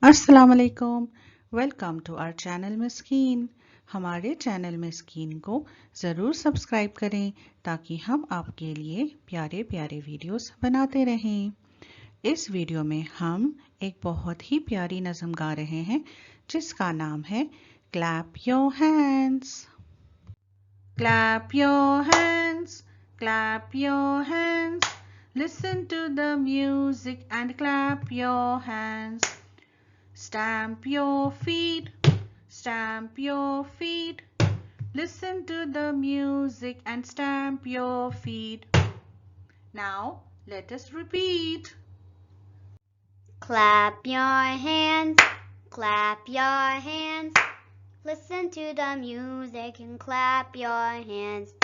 अस्सलाम वालेकुम। Welcome to our channel Miskeen. हमारे चैनल मिस्कीन को ज़रूर सब्सक्राइब करें ताकि हम आपके लिए प्यारे प्यारे वीडियोस बनाते रहें। इस वीडियो में हम एक बहुत ही प्यारी नज़म गा रहे हैं जिसका नाम है clap your hands. Clap your hands, clap your hands, listen to the music and clap your hands. Stamp your feet, stamp your feet. Listen to the music and stamp your feet. Now let us repeat. Clap your hands, clap your hands. Listen to the music and clap your hands.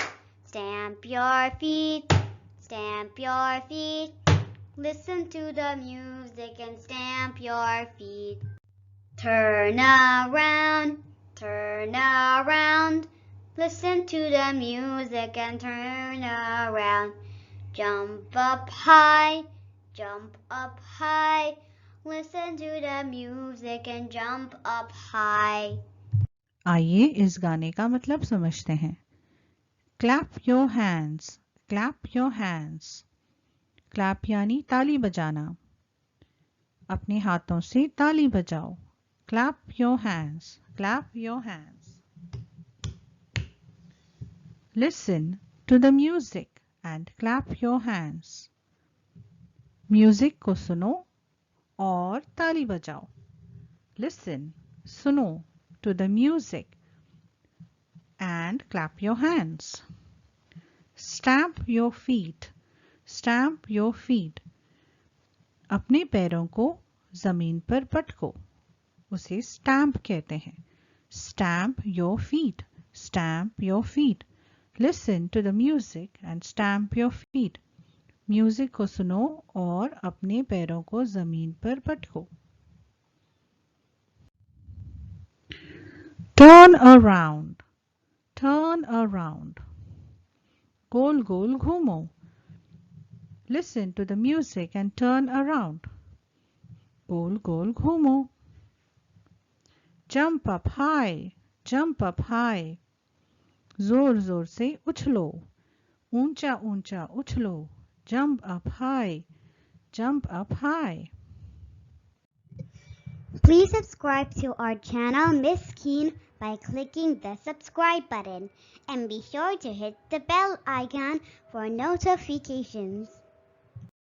Stamp your feet, stamp your feet. Listen to the music and stamp your feet. Turn around, turn around. Listen to the music and turn around. Jump up high, jump up high. Listen to the music and jump up high. आइए इस गाने का मतलब समझते हैं। Clap your hands, clap your hands. Clap यानी ताली बजाना। अपने हाथों से ताली बजाओ। Clap your hands, clap your hands. Listen to the music and clap your hands. Music को सुनो और ताली बजाओ। लिसन, सुनो, to the music and clap your hands. Stamp your feet, stamp your feet. अपने पैरों को जमीन पर पटको, उसे स्टैम्प कहते हैं। Stamp your feet, stamp your feet. Listen to the music and stamp your feet. Music को सुनो और अपने पैरों को जमीन पर पटको। Turn around, turn around. गोल गोल घूमो। Listen to the music and turn around. गोल गोल घूमो। Jump up high, jump up high. जोर जोर से उछलो, ऊंचा ऊंचा उछलो। Jump up high, jump up high. Please subscribe to our channel Miskeen by clicking the subscribe button and be sure to hit the bell icon for notifications.